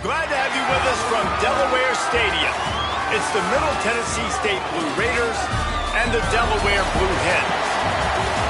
Glad to have you with us from Delaware Stadium. It's the Middle Tennessee State Blue Raiders and the Delaware Blue Hens.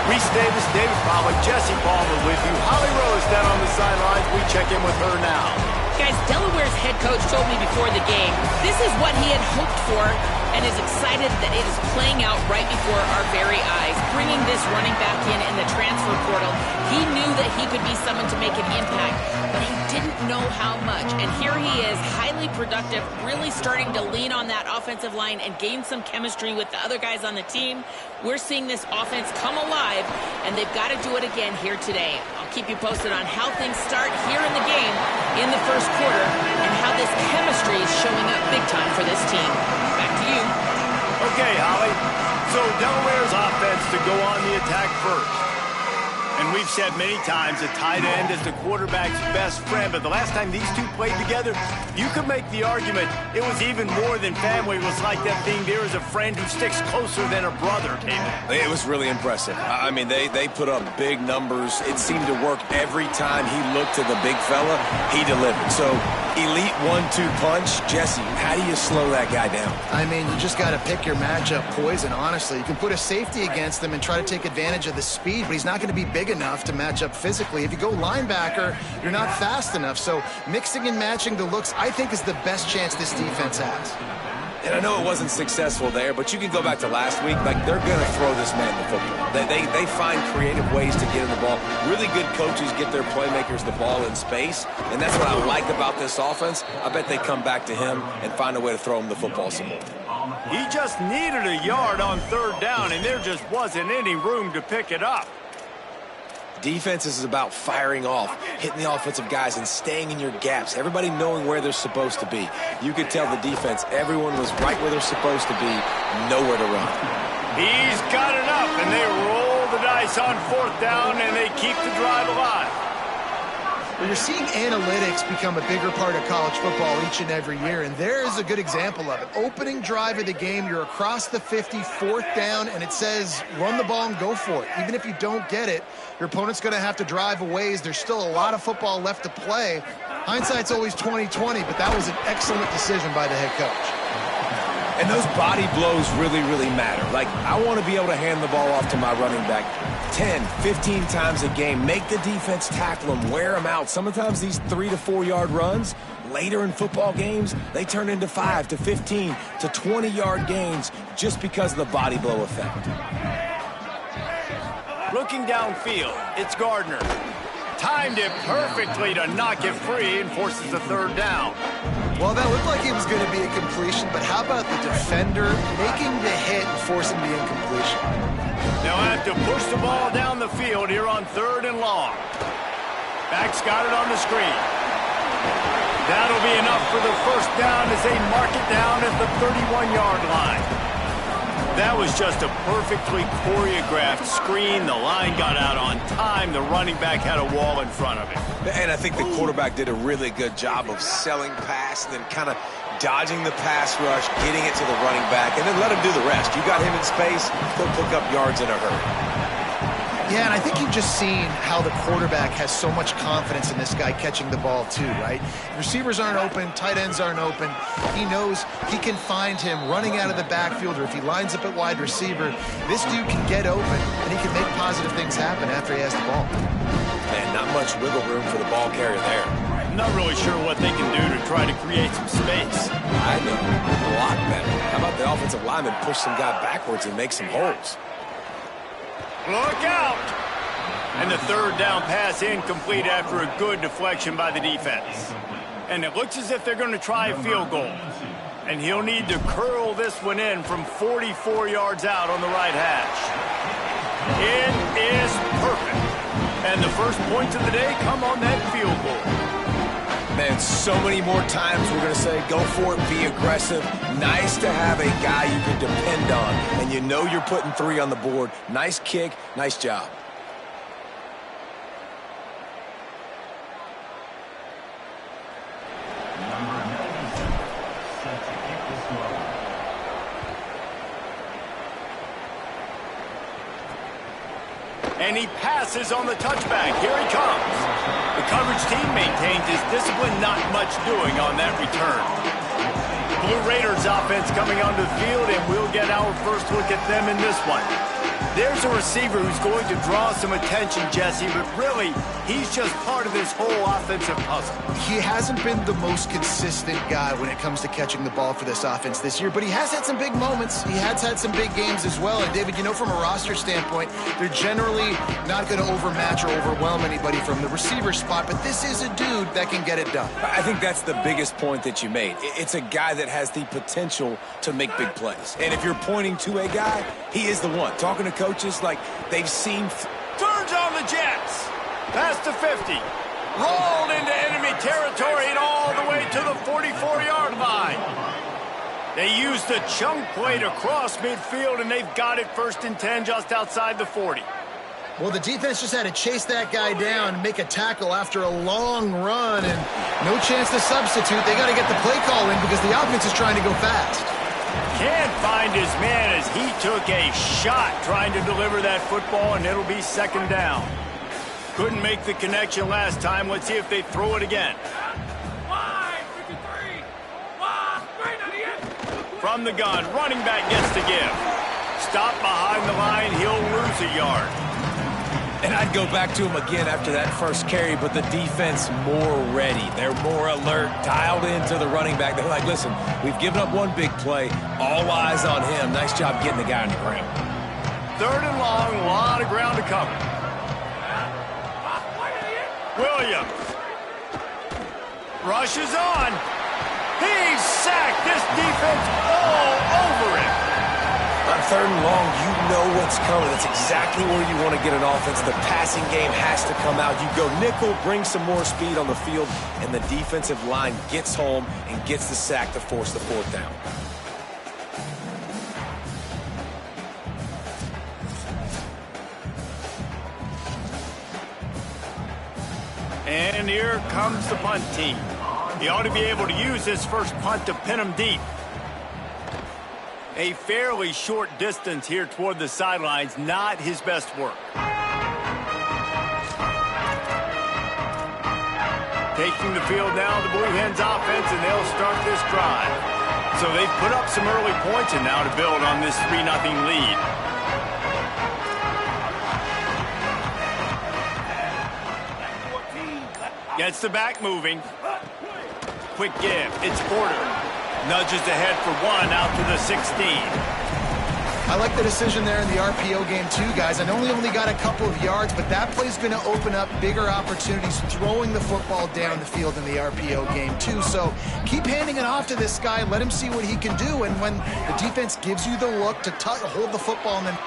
Reese Davis, David Pollack, Jesse Palmer with you. Holly Rose down on the sidelines. We check in with her now. Guys, Delaware's head coach told me before the game, this is what he had hoped for and is excited that it is playing out right before our very eyes. Bringing this running back in the transfer portal, he knew that he could be someone to make an impact, but he didn't know how much. And here he is, highly productive, really starting to lean on that offensive line and gain some chemistry with the other guys on the team. We're seeing this offense come alive, and they've got to do it again here today. I'll keep you posted on how things start here in the game in the first quarter and how this chemistry is showing up big time for this team. Back to you. Okay, Holly. So Delaware's offense to go on the attack first. And we've said many times a tight end is the quarterback's best friend, but the last time these two played together, you could make the argument it was even more than family. It was like that being there as a friend who sticks closer than a brother, David. It was really impressive. I mean, they put up big numbers. It seemed to work every time he looked to the big fella, he delivered. So, elite 1-2 punch. Jesse, how do you slow that guy down? I mean, you just got to pick your matchup poison, honestly. You can put a safety against him and try to take advantage of the speed, but he's not going to be big enough to match up physically. If you go linebacker, you're not fast enough. So mixing and matching the looks, I think, is the best chance this defense has. And I know it wasn't successful there, but you can go back to last week. Like, they're going to throw this man the football. They find creative ways to get him the ball. Really good coaches get their playmakers the ball in space, and that's what I like about this offense. I bet they come back to him and find a way to throw him the football some more. He just needed a yard on third down, and there just wasn't any room to pick it up. Defense is about firing off, hitting the offensive guys, and staying in your gaps. Everybody knowing where they're supposed to be. You could tell the defense, everyone was right where they're supposed to be, nowhere to run. He's got it up, and they roll the dice on fourth down, and they keep the drive alive. Well, you're seeing analytics become a bigger part of college football each and every year, and there is a good example of it. Opening drive of the game, you're across the 50, fourth down, and it says run the ball and go for it. Even if you don't get it, your opponent's going to have to drive a ways. There's still a lot of football left to play. Hindsight's always 20/20, but that was an excellent decision by the head coach. And those body blows really, really matter. Like, I want to be able to hand the ball off to my running back 10, 15 times a game. Make the defense tackle them, wear them out. Sometimes these 3 to 4 yard runs, later in football games, they turn into 5 to 15 to 20 yard gains just because of the body blow effect. Looking downfield, it's Gardner. Timed it perfectly to knock it free and forces a third down. Well, that looked like it was going to be a completion, but how about the defender making the hit and forcing the incompletion? They'll have to push the ball down the field here on third and long. Back's got it on the screen. That'll be enough for the first down as they mark it down at the 31-yard line. That was just a perfectly choreographed screen. The line got out on time. The running back had a wall in front of him. And I think the quarterback did a really good job of selling pass and then kind of dodging the pass rush, getting it to the running back, and then let him do the rest. You got him in space, he'll pick up yards in a hurry. Yeah, and I think you've just seen how the quarterback has so much confidence in this guy catching the ball too, right? Receivers aren't open, tight ends aren't open. He knows he can find him running out of the backfield, or if he lines up at wide receiver, this dude can get open, and he can make positive things happen after he has the ball. And not much wiggle room for the ball carrier there. I'm not really sure what they can do to try to create some space. I know, a lot better. How about the offensive lineman push some guy backwards and make some holes? Look out! And the third down pass incomplete after a good deflection by the defense. And it looks as if they're going to try a field goal. And he'll need to curl this one in from 44 yards out on the right hash. It is perfect. And the first points of the day come on that field goal. Man, so many more times we're going to say, go for it, be aggressive. Nice to have a guy you can depend on, and you know you're putting 3 on the board. Nice kick, nice job. And he passes on the touchback. Here he comes. The coverage team maintains his discipline, not much doing on that return. Blue Raiders offense coming onto the field, and we'll get our first look at them in this one. There's a receiver who's going to draw some attention, Jesse, but really, he's just part of this whole offensive puzzle. He hasn't been the most consistent guy when it comes to catching the ball for this offense this year, but he has had some big moments. He has had some big games as well. And, David, you know, from a roster standpoint, they're generally not going to overmatch or overwhelm anybody from the receiver spot, but this is a dude that can get it done. I think that's the biggest point that you made. It's a guy that has the potential to make big plays. And if you're pointing to a guy, he is the one. Talking to coaches like they've seen. Turns on the Jets. Past the 50. Rolled into enemy territory and all the way to the 44-yard line. They used a chunk play to cross midfield, and they've got it 1st and 10 just outside the 40. Well, the defense just had to chase that guy down and make a tackle after a long run, and no chance to substitute. They got to get the play call in because the offense is trying to go fast. Can't find his man as he took a shot trying to deliver that football, and it'll be 2nd down. Couldn't make the connection last time. Let's see if they throw it again. From the gun, running back gets to give. Stop behind the line, he'll lose a yard. And I'd go back to him again after that first carry, but the defense more ready. They're more alert, dialed into the running back. They're like, listen, we've given up one big play. All eyes on him. Nice job getting the guy on the ground. 3rd and long, a lot of ground to cover. Williams rushes on. He's sacked. This defense all over him. On 3rd and long, you know what's coming. That's exactly where you want to get an offense. The passing game has to come out. You go nickel, bring some more speed on the field, and the defensive line gets home and gets the sack to force the 4th down. And here comes the punt team. He ought to be able to use his first punt to pin him deep. A fairly short distance here toward the sidelines, not his best work. Taking the field now, the Blue Hens offense, and they'll start this drive. So they've put up some early points and now to build on this 3-0 lead. Gets the back moving. Quick give. It's Porter. Nudges ahead for 1 out to the 16. I like the decision there in the RPO game too, guys. I know he only got a couple of yards, but that play's going to open up bigger opportunities throwing the football down the field in the RPO game too. So keep handing it off to this guy. Let him see what he can do. And when the defense gives you the look to hold the football and then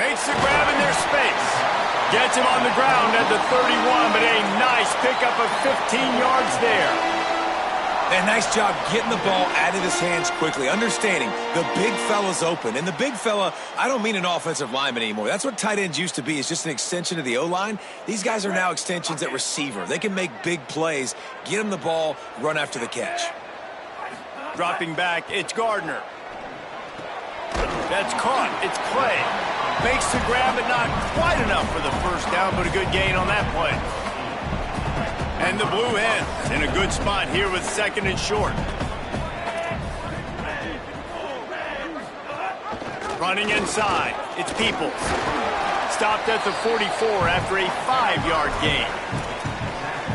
makes the grab in their space. Gets him on the ground at the 31, but a nice pickup of 15 yards there. And nice job getting the ball out of his hands quickly, understanding the big fella's open. And the big fella, I don't mean an offensive lineman anymore. That's what tight ends used to be, is just an extension of the O-line. These guys are now extensions at receiver. They can make big plays, get him the ball, run after the catch. Dropping back, it's Gardner. That's caught. It's Clay. Makes the grab, but not quite enough for the first down, but a good gain on that play. And the Blue Hens in a good spot here with 2nd and short. Running inside, it's Peoples. Stopped at the 44 after a 5-yard gain.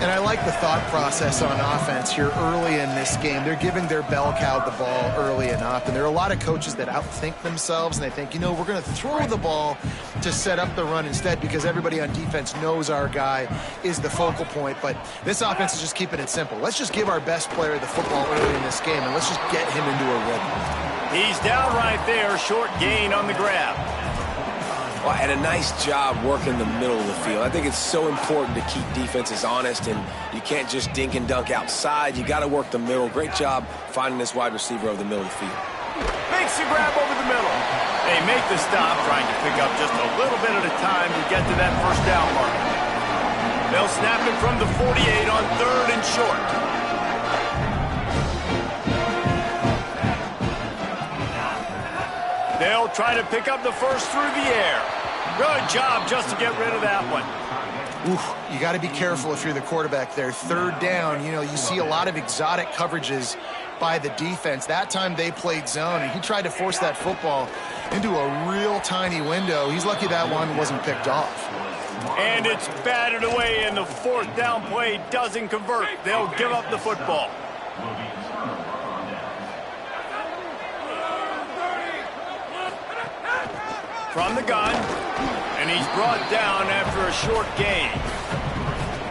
And I like the thought process on offense here early in this game. They're giving their bell cow the ball early enough. And there are a lot of coaches that outthink themselves, and they think, you know, we're going to throw the ball to set up the run instead because everybody on defense knows our guy is the focal point. But this offense is just keeping it simple. Let's just give our best player the football early in this game, and let's just get him into a rhythm. He's down right there, short gain on the grab. Well, and a nice job working the middle of the field. I think it's so important to keep defenses honest, and you can't just dink and dunk outside. You got to work the middle. Great job finding this wide receiver over the middle of the field. Makes the grab over the middle. They make the stop, trying to pick up just a little bit at a time to get to that first down mark. They'll snap it from the 48 on 3rd and short. They'll try to pick up the first through the air. Good job just to get rid of that one. Oof, you got to be careful if you're the quarterback there. Third down, you know, you see a lot of exotic coverages by the defense. That time they played zone, and he tried to force that football into a real tiny window. He's lucky that one wasn't picked off. And it's batted away, and the fourth down play doesn't convert. They'll give up the football. From the gun, and he's brought down after a short gain.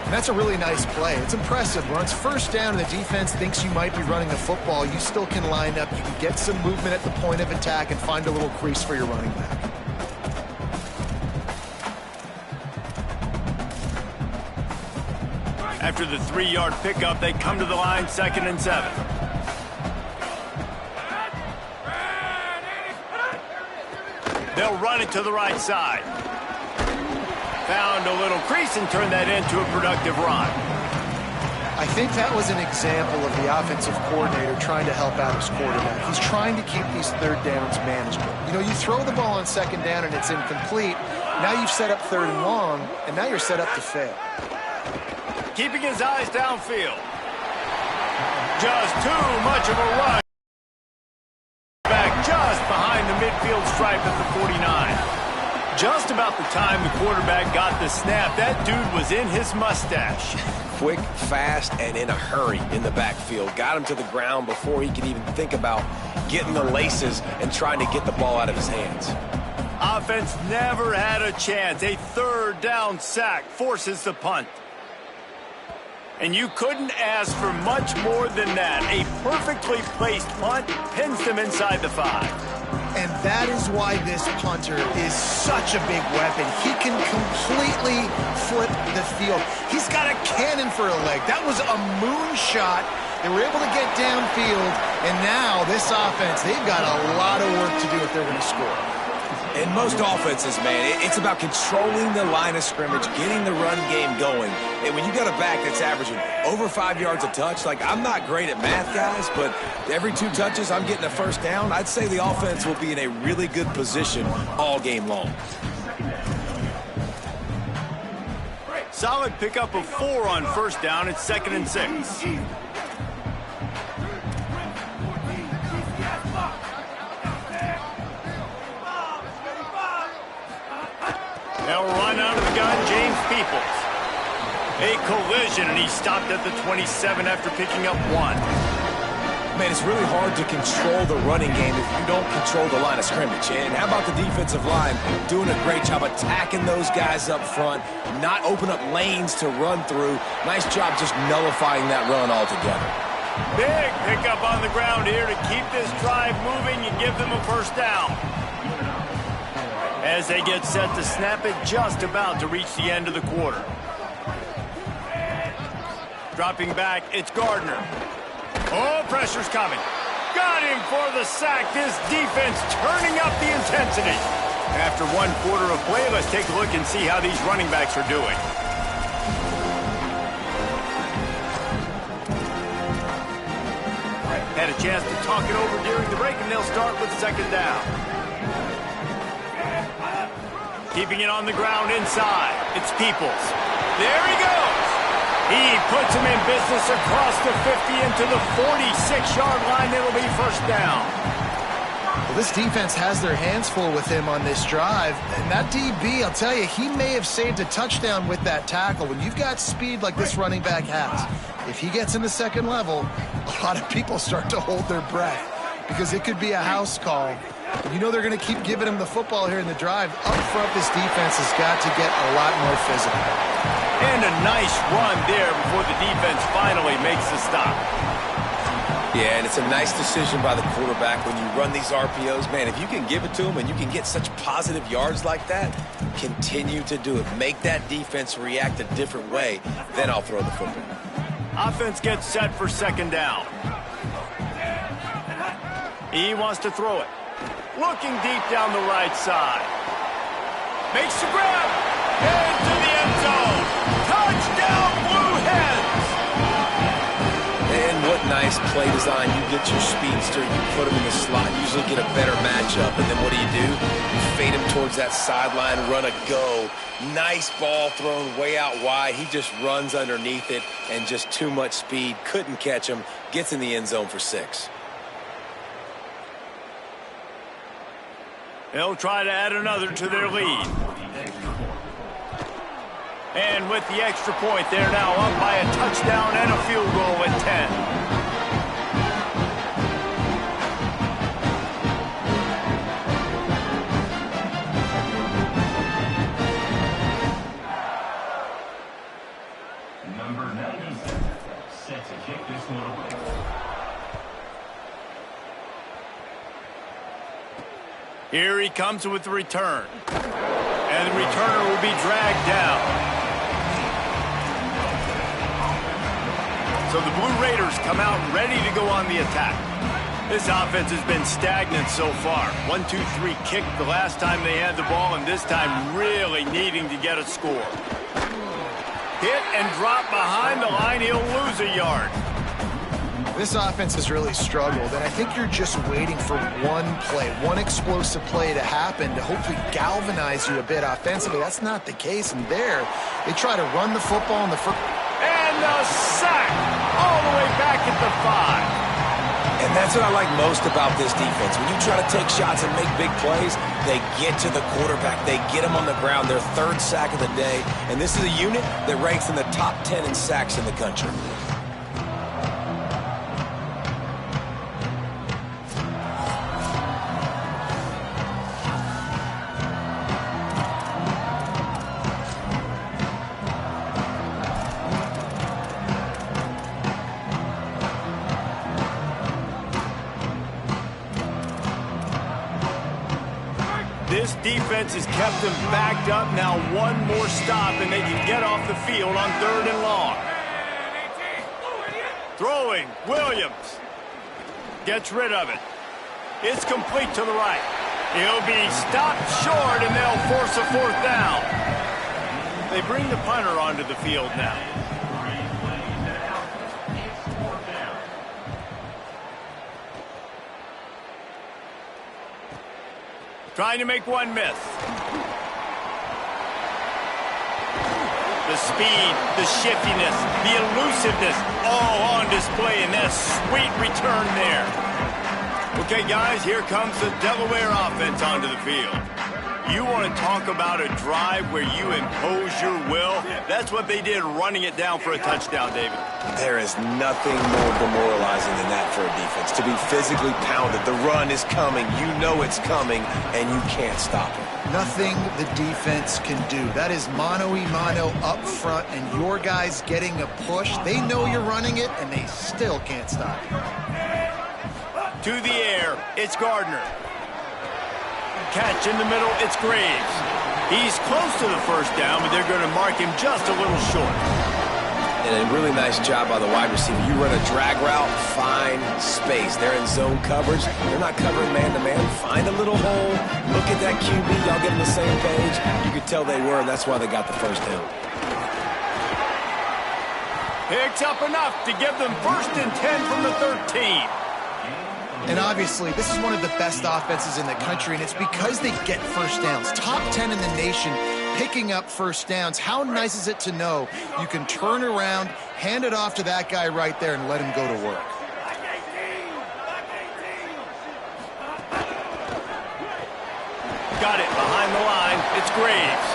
And that's a really nice play. It's impressive. When it's first down and the defense thinks you might be running the football, you still can line up. You can get some movement at the point of attack and find a little crease for your running back. After the 3-yard pickup, they come to the line, 2nd and 7. They'll run it to the right side. Found a little crease and turned that into a productive run. I think that was an example of the offensive coordinator trying to help out his quarterback. He's trying to keep these third downs manageable. You know, you throw the ball on 2nd down and it's incomplete. Now you've set up 3rd and long, and now you're set up to fail. Keeping his eyes downfield. Just too much of a run. Back just behind the midfield stripe at the 49. Just about the time the quarterback got the snap, that dude was in his mustache. Quick, fast, and in a hurry in the backfield. Got him to the ground before he could even think about getting the laces and trying to get the ball out of his hands. Offense never had a chance. A 3rd down sack forces the punt. And you couldn't ask for much more than that. A perfectly placed punt pins them inside the 5. And that is why this punter is such a big weapon. He can completely flip the field. He's got a cannon for a leg. That was a moonshot. They were able to get downfield, and now this offense, they've got a lot of work to do if they're going to score. In most offenses, man, it's about controlling the line of scrimmage, getting the run game going. And when you got a back that's averaging over 5 yards a touch, like, I'm not great at math, guys, but every 2 touches I'm getting a first down, I'd say the offense will be in a really good position all game long. Solid pickup of 4 on 1st down. It's 2nd and 6. They'll run out of the gun, James Peoples. A collision, and he stopped at the 27 after picking up 1. Man, it's really hard to control the running game if you don't control the line of scrimmage. And how about the defensive line doing a great job attacking those guys up front, not open up lanes to run through. Nice job just nullifying that run altogether. Big pickup on the ground here to keep this drive moving and give them a first down. As they get set to snap it, just about to reach the end of the quarter. Dropping back, it's Gardner. Oh, pressure's coming. Got him for the sack. This defense turning up the intensity. After 1 quarter of play, let's take a look and see how these running backs are doing. Had a chance to talk it over during the break, and they'll start with 2nd down. Keeping it on the ground inside. It's Peoples. There he goes. He puts him in business across the 50 into the 46-yard line. It'll be first down. Well, this defense has their hands full with him on this drive. And that DB, I'll tell you, he may have saved a touchdown with that tackle. When you've got speed like this running back has, if he gets in the 2nd level, a lot of people start to hold their breath because it could be a house call. And you know they're going to keep giving him the football here in the drive. Up front, this defense has got to get a lot more physical. And a nice run there before the defense finally makes the stop. Yeah, and it's a nice decision by the quarterback when you run these RPOs. Man, if you can give it to him and you can get such positive yards like that, continue to do it. Make that defense react a different way, then I'll throw the football. Offense gets set for 2nd down. He wants to throw it. Looking deep down the right side. Makes the grab. Into the end zone. Touchdown, Blue Hens. And what nice play design. You get your speedster, you put him in the slot, usually get a better matchup, and then what do? You fade him towards that sideline, run a go. Nice ball thrown way out wide. He just runs underneath it, and just too much speed. Couldn't catch him. Gets in the end zone for 6. They'll try to add another to their lead. And with the extra point, they're now up by a touchdown and a field goal at 10. Here he comes with the return. And the returner will be dragged down. So the Blue Raiders come out ready to go on the attack. This offense has been stagnant so far. 1-2-3 kick the last time they had the ball, and this time really needing to get a score. Hit and drop behind the line. He'll lose a yard. This offense has really struggled, and I think you're just waiting for one play, one explosive play to happen to hopefully galvanize you a bit offensively. That's not the case, and there, they try to run the football in the first. And a sack all the way back at the 5. And that's what I like most about this defense. When you try to take shots and make big plays, they get to the quarterback. They get him on the ground. Their 3rd sack of the day, and this is a unit that ranks in the top 10 in sacks in the country. This defense has kept them backed up. Now one more stop, and they can get off the field on 3rd and long. Throwing, Williams. Gets rid of it. It's complete to the right. He'll be stopped short, and they'll force a 4th down. They bring the punter onto the field now. Trying to make one miss. The speed, the shiftiness, the elusiveness, all on display in that sweet return there. Okay, guys, here comes the Delaware offense onto the field. You want to talk about a drive where you impose your will? That's what they did, running it down for a touchdown, David. There is nothing more demoralizing than that for a defense. To be physically pounded, the run is coming, you know it's coming, and you can't stop it. Nothing the defense can do. That is mano-a-mano up front, and your guys getting a push. They know you're running it, and they still can't stop it. To the air, it's Gardner. Catch in the middle, it's Graves. He's close to the 1st down, but they're going to mark him just a little short. And a really nice job by the wide receiver. You run a drag route, find space. They're in zone coverage. They're not covering man-to-man. Find a little hole. Look at that QB. Y'all get on the same page. You could tell they were, and that's why they got the 1st down. Picks up enough to give them 1st and 10 from the 13. And obviously, this is one of the best offenses in the country, and it's because they get 1st downs. Top 10 in the nation, picking up 1st downs. How nice is it to know you can turn around, hand it off to that guy right there, and let him go to work. Got it behind the line. It's Graves.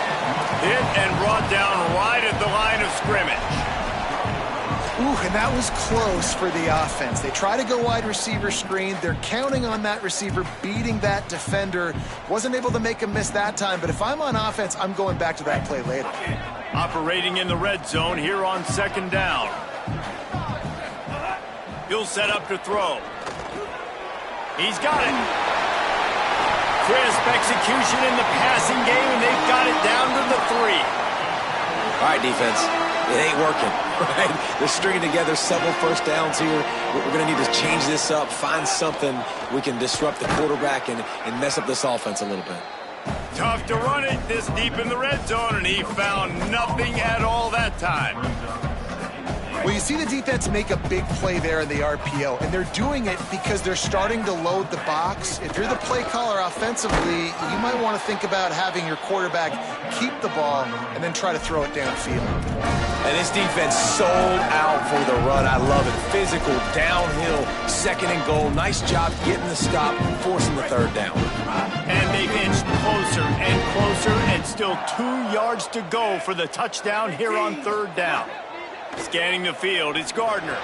Hit and brought down right at the line of scrimmage. Ooh, and that was close for the offense. They try to go wide receiver screen. They're counting on that receiver beating that defender. Wasn't able to make him miss that time, but if I'm on offense, I'm going back to that play later. Operating in the red zone here on 2nd down. He'll set up to throw. He's got it. Crisp execution in the passing game, and they've got it down to the 3. All right, defense. It ain't working, right? They're stringing together several 1st downs here. We're going to need to change this up, find something we can disrupt the quarterback and mess up this offense a little bit. Tough to run it this deep in the red zone, and he found nothing at all that time. Well, you see the defense make a big play there in the RPO, and they're doing it because they're starting to load the box. If you're the play caller offensively, you might want to think about having your quarterback keep the ball and then try to throw it downfield. And this defense sold out for the run. I love it. Physical, downhill, second and goal. Nice job getting the stop, forcing the third down. And they've inched closer and closer, and still 2 yards to go for the touchdown here on third down. Scanning the field, it's Gardner.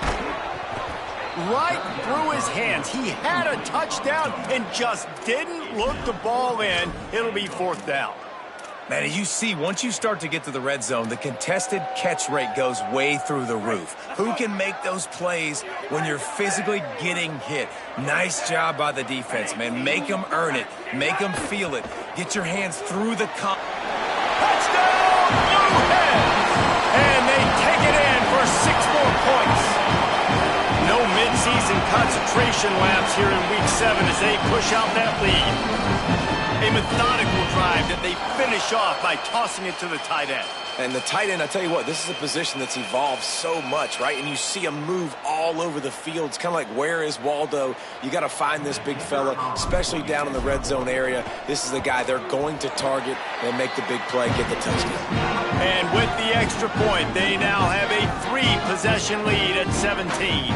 Right through his hands. He had a touchdown and just didn't look the ball in. It'll be fourth down. Man, as you see, once you start to get to the red zone, the contested catch rate goes way through the roof. Who can make those plays when you're physically getting hit? Nice job by the defense, man. Make them earn it. Make them feel it. Get your hands through the touchdown, Blue Hens! And they take it in for 6 more points. No midseason concentration laps here in Week 7 as they push out that lead. A methodical drive that they finish off by tossing it to the tight end. And the tight end, I tell you what, this is a position that's evolved so much, right? And you see him move all over the field. It's kind of like, where is Waldo? You got to find this big fella, especially down in the red zone area. This is the guy they're going to target and make the big play, get the touchdown. And with the extra point, they now have a 3-possession lead at 17.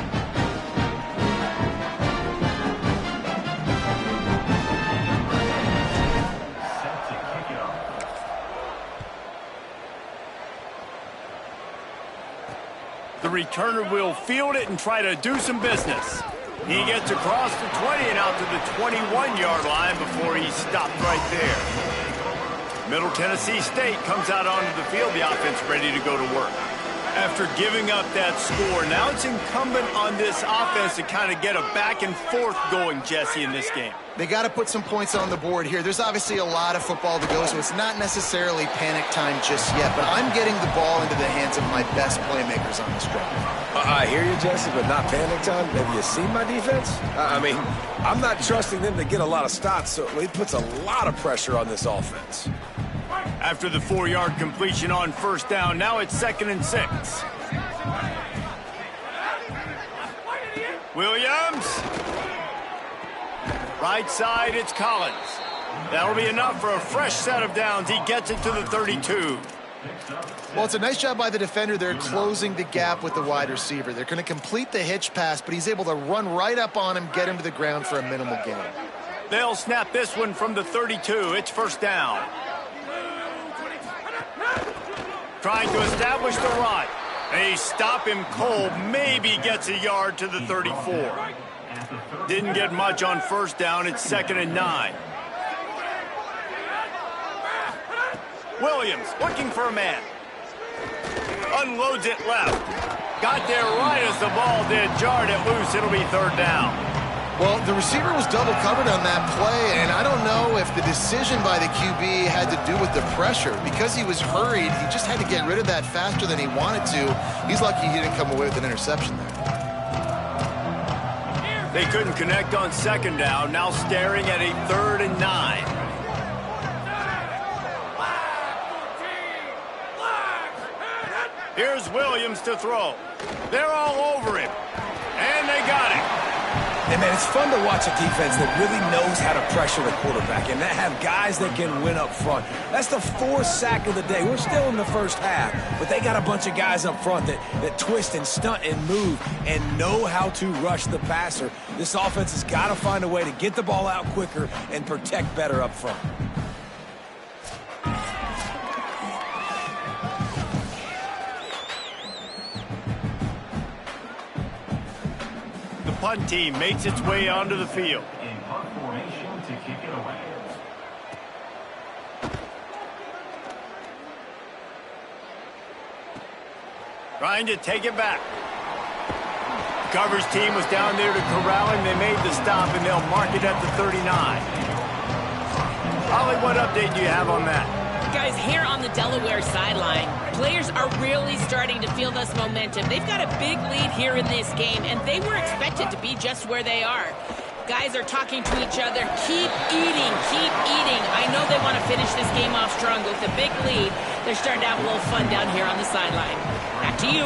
The returner will field it and try to do some business. He gets across the 20 and out to the 21-yard line before he's stopped right there. Middle Tennessee State comes out onto the field, the offense ready to go to work. After giving up that score, now it's incumbent on this offense to kind of get a back and forth going, Jesse, in this game. They got to put some points on the board here. There's obviously a lot of football to go, so it's not necessarily panic time just yet, but I'm getting the ball into the hands of my best playmakers on this drive. I hear you, Jesse, but not panic time. Have you seen my defense? I mean, I'm not trusting them to get a lot of stops, so it puts a lot of pressure on this offense. After the 4-yard completion on first down, now it's 2nd and 6. Williams. Right side, it's Collins. That'll be enough for a fresh set of downs. He gets it to the 32. Well, it's a nice job by the defender. They're closing the gap with the wide receiver. They're going to complete the hitch pass, but he's able to run right up on him, get him to the ground for a minimal gain. They'll snap this one from the 32. It's first down. Trying to establish the run. They stop him cold. Maybe gets a yard to the 34. Didn't get much on first down. It's 2nd and 9. Williams looking for a man. Unloads it left. Got there right as the ball did. Jarred it loose. It'll be 3rd down. Well, the receiver was double covered on that play, and I don't know if the decision by the QB had to do with the pressure. Because he was hurried, he just had to get rid of that faster than he wanted to. He's lucky he didn't come away with an interception there. They couldn't connect on 2nd down, now staring at a 3rd and 9. Here's Williams to throw. They're all over him, and they got him. And, man, it's fun to watch a defense that really knows how to pressure the quarterback and that have guys that can win up front. That's the 4th sack of the day. We're still in the first half, but they got a bunch of guys up front that twist and stunt and move and know how to rush the passer. This offense has got to find a way to get the ball out quicker and protect better up front. Punt team makes its way onto the field. In punt formation to kick it away. Trying to take it back. Coverage team was down there to corral him. They made the stop, and they'll mark it at the 39. Holly, what update do you have on that? Guys, here on the Delaware sideline, players are really starting to feel this momentum. They've got a big lead here in this game, and they were expected to be just where they are. Guys are talking to each other. Keep eating, keep eating. I know they want to finish this game off strong with a big lead. They're starting to have a little fun down here on the sideline. Back to you.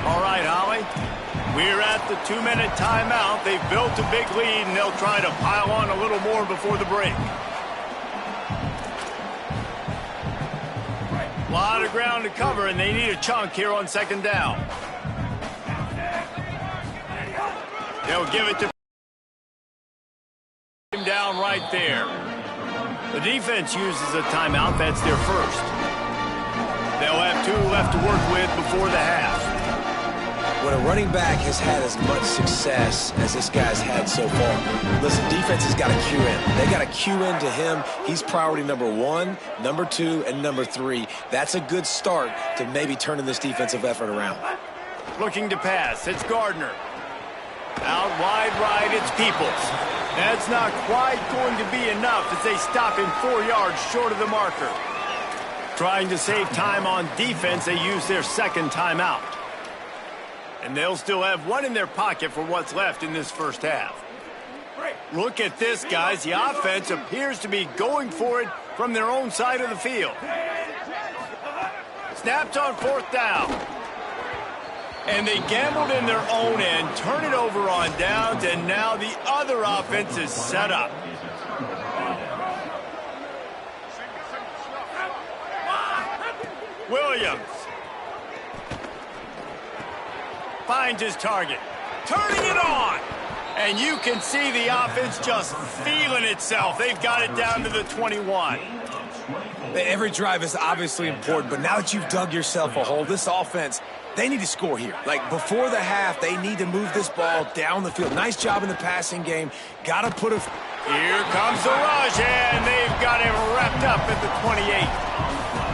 All right, Holly. We're at the 2-minute timeout. They've built a big lead, and they'll try to pile on a little more before the break. A lot of ground to cover, and they need a chunk here on second down. They'll give it to him down right there. The defense uses a timeout. That's their first. They'll have 2 left to work with before the half. When a running back has had as much success as this guy's had so far, listen, defense has got to cue in. They got to cue in to him. He's priority number 1, number 2, and number 3. That's a good start to maybe turning this defensive effort around. Looking to pass. It's Gardner. Out wide right, it's Peoples. That's not quite going to be enough as they stop him 4 yards short of the marker. Trying to save time on defense, they use their second timeout. And they'll still have 1 in their pocket for what's left in this first half. Look at this, guys. The offense appears to be going for it from their own side of the field. Snapped on 4th down. And they gambled in their own end, turn it over on downs, and now the other offense is set up. Williams finds his target, turning it on. And you can see the offense just feeling itself. They've got it down to the 21. Every drive is obviously important, but now that you've dug yourself a hole, this offense, they need to score here. Like, before the half, they need to move this ball down the field. Nice job in the passing game. Got to put a... Here comes the rush, and they've got him wrapped up at the 28.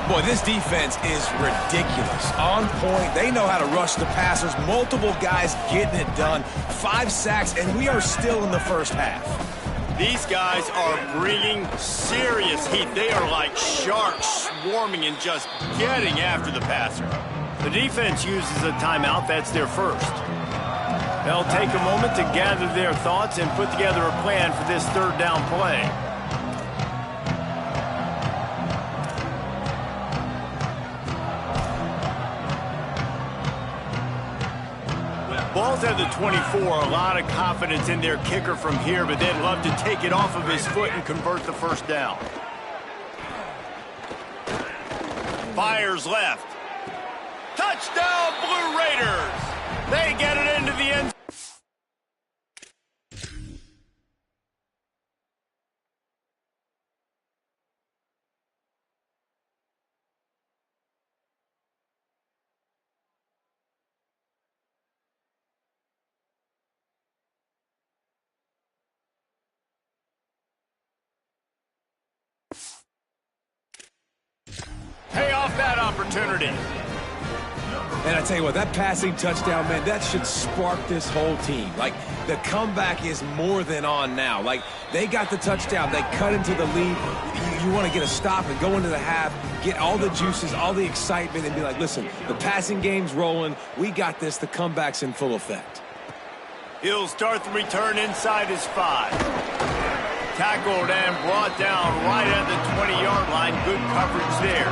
Boy, this defense is ridiculous. On point. They know how to rush the passers. Multiple guys getting it done. 5 sacks, and we are still in the first half. These guys are bringing serious heat. They are like sharks swarming and just getting after the passer. The defense uses a timeout. That's their first. They'll take a moment to gather their thoughts and put together a plan for this 3rd down play. Ball's at the 24. A lot of confidence in their kicker from here, but they'd love to take it off of his foot and convert the first down. Fires left. Touchdown, Blue Raiders! They get it into the end. Pay off that opportunity. And I tell you what, that passing touchdown, man, that should spark this whole team. Like, the comeback is more than on now. Like, they got the touchdown. They cut into the lead. You want to get a stop and go into the half, get all the juices, all the excitement, and be like, listen, the passing game's rolling. We got this. The comeback's in full effect. He'll start the return inside his 5. Tackled and brought down right at the 20-yard line. Good coverage there.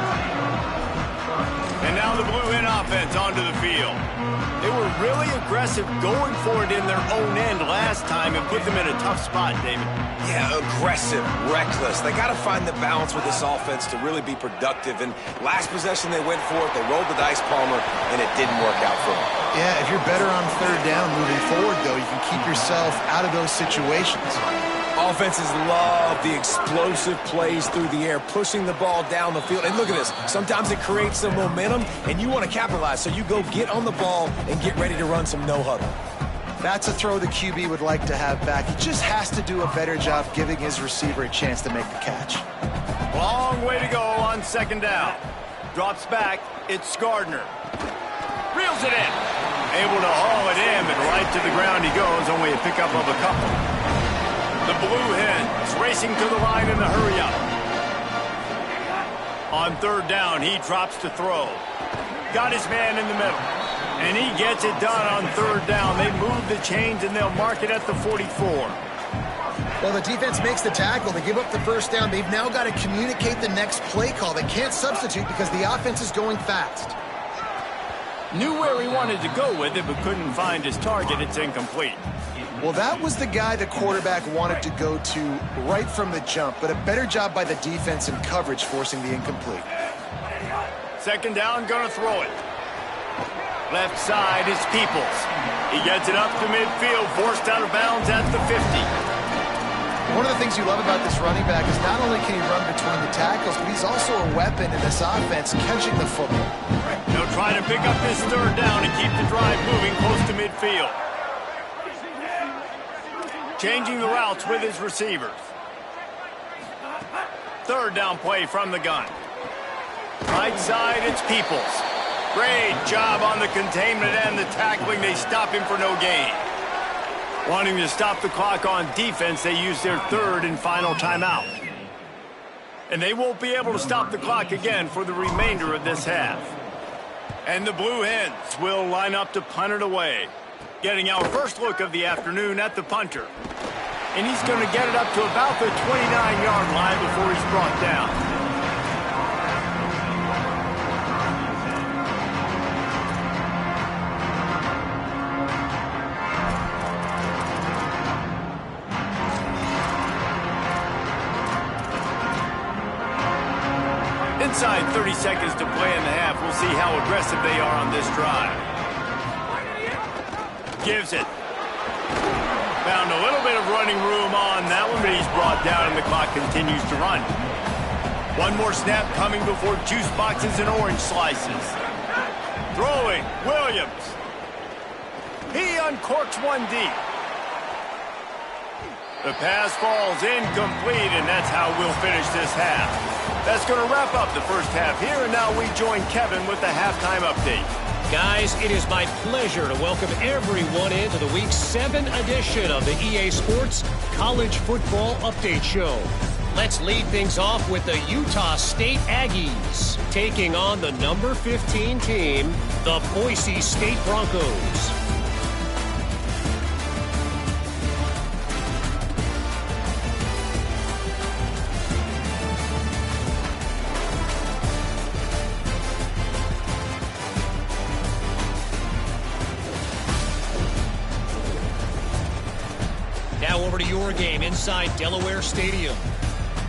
And now the Blue Hen offense onto the field. They were really aggressive going for it in their own end last time and put them in a tough spot, David. Yeah, aggressive, reckless. They got to find the balance with this offense to really be productive. And last possession they went for it. They rolled the dice, Palmer, and it didn't work out for them. Yeah, if you're better on 3rd down moving forward, though, you can keep yourself out of those situations. Offenses love the explosive plays through the air, pushing the ball down the field. And look at this. Sometimes it creates some momentum, and you want to capitalize. So you go get on the ball and get ready to run some no-huddle. That's a throw the QB would like to have back. He just has to do a better job giving his receiver a chance to make the catch. Long way to go on 2nd down. Drops back. It's Gardner. Reels it in. Able to haul it in, and right to the ground he goes. Only a pickup of a couple. The Blue Hens racing to the line in the hurry-up. On 3rd down, he drops to throw. Got his man in the middle. And he gets it done on 3rd down. They move the chains, and they'll mark it at the 44. Well, the defense makes the tackle. They give up the 1st down. They've now got to communicate the next play call. They can't substitute because the offense is going fast. Knew where he wanted to go with it, but couldn't find his target. It's incomplete. Well, that was the guy the quarterback wanted to go to right from the jump, but a better job by the defense and coverage forcing the incomplete. Second down, gonna throw it. Left side is Peoples. He gets it up to midfield, forced out of bounds at the 50. One of the things you love about this running back is not only can he run between the tackles, but he's also a weapon in this offense, catching the football. They'll try to pick up this third down and keep the drive moving close to midfield. Changing the routes with his receivers. Third down play from the gun. Right side, it's Peoples. Great job on the containment and the tackling. They stop him for no gain. Wanting to stop the clock on defense, they use their third and final timeout. And they won't be able to stop the clock again for the remainder of this half. And the Blue Hens will line up to punt it away. Getting our first look of the afternoon at the punter. And he's going to get it up to about the 29-yard line before he's brought down. Inside 30 seconds to play in the half. We'll see how aggressive they are on this drive. Gives it. Found a little bit of running room on that one, but he's brought down and the clock continues to run. One more snap coming before juice boxes and orange slices. Throwing, Williams. He uncorks one deep. The pass falls incomplete, and that's how we'll finish this half. That's going to wrap up the first half here, and now we join Kevin with the halftime update. Guys, it is my pleasure to welcome everyone into the Week 7 edition of the EA Sports College Football Update Show. Let's lead things off with the Utah State Aggies taking on the number 15 team, the Boise State Broncos. Now over to your game inside Delaware Stadium.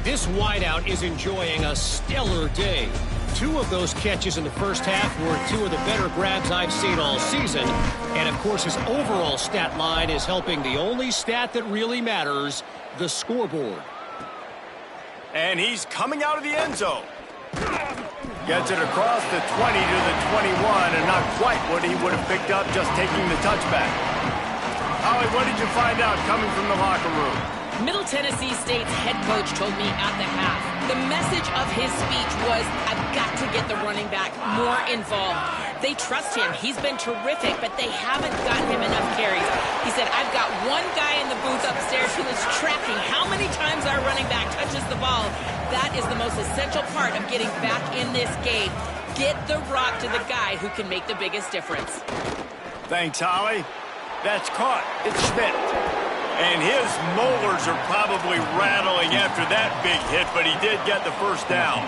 This wideout is enjoying a stellar day. Two of those catches in the first half were two of the better grabs I've seen all season. And, of course, his overall stat line is helping the only stat that really matters, the scoreboard. And he's coming out of the end zone. Gets it across the 20 to the 21, and not quite what he would have picked up just taking the touchback. Holly, what did you find out coming from the locker room? Middle Tennessee State's head coach told me at the half, the message of his speech was, I've got to get the running back more involved. They trust him. He's been terrific, but they haven't gotten him enough carries. He said, I've got one guy in the booth upstairs who is tracking how many times our running back touches the ball. That is the most essential part of getting back in this game. Get the rock to the guy who can make the biggest difference. Thanks, Holly. That's caught. It's Schmidt. And his molars are probably rattling after that big hit, but he did get the first down.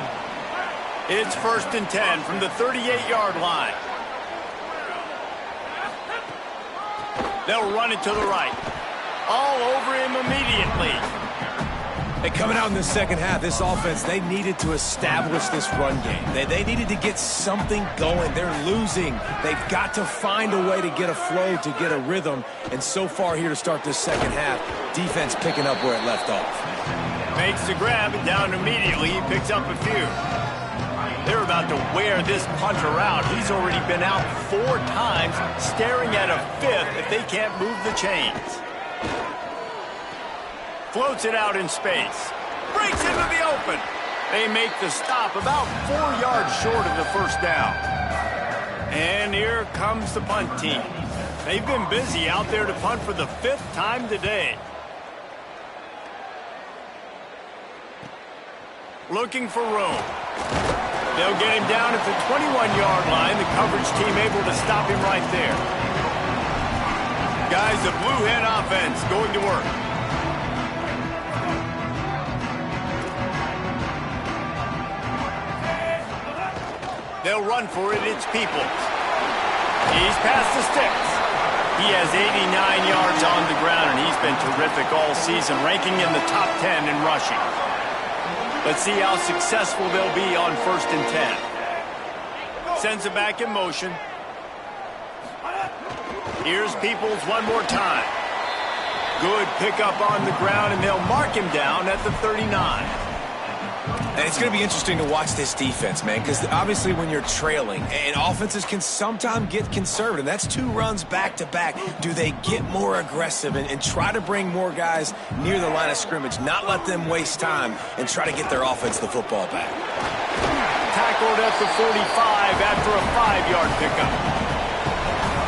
It's 1st and 10 from the 38-yard line. They'll run it to the right. All over him immediately. Hey, coming out in the second half, this offense, they needed to establish this run game. They needed to get something going. They're losing. They've got to find a way to get a flow, to get a rhythm. And so far here to start this second half, defense picking up where it left off. Makes the grab and down immediately. He picks up a few. They're about to wear this punter out. He's already been out 4 times, staring at a 5th if they can't move the chains. Floats it out in space. Breaks into the open. They make the stop about 4 yards short of the first down. And here comes the punt team. They've been busy out there to punt for the 5th time today. Looking for room. They'll get him down at the 21-yard line. The coverage team able to stop him right there. Guys, the Blue Hen offense going to work. They'll run for it. It's Peoples. He's past the sticks. He has 89 yards on the ground, and he's been terrific all season, ranking in the top 10 in rushing. Let's see how successful they'll be on 1st and 10. Sends it back in motion. Here's Peoples one more time. Good pickup on the ground, and they'll mark him down at the 39. And it's going to be interesting to watch this defense, man, because obviously when you're trailing, and offenses can sometimes get conservative. That's 2 runs back-to-back. Do they get more aggressive and try to bring more guys near the line of scrimmage, not let them waste time, and try to get their offense the football back? Tackled at the 45 after a 5-yard pickup.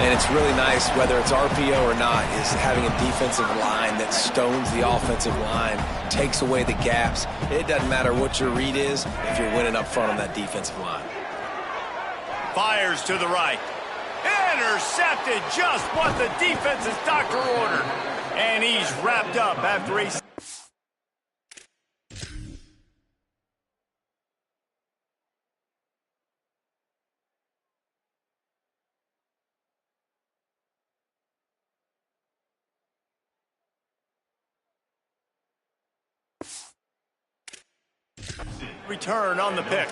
And it's really nice, whether it's RPO or not, is having a defensive line that stones the offensive line, takes away the gaps. It doesn't matter what your read is if you're winning up front on that defensive line. Fires to the right. Intercepted, just what the defense's doctor ordered. And he's wrapped up after a... return on the pick.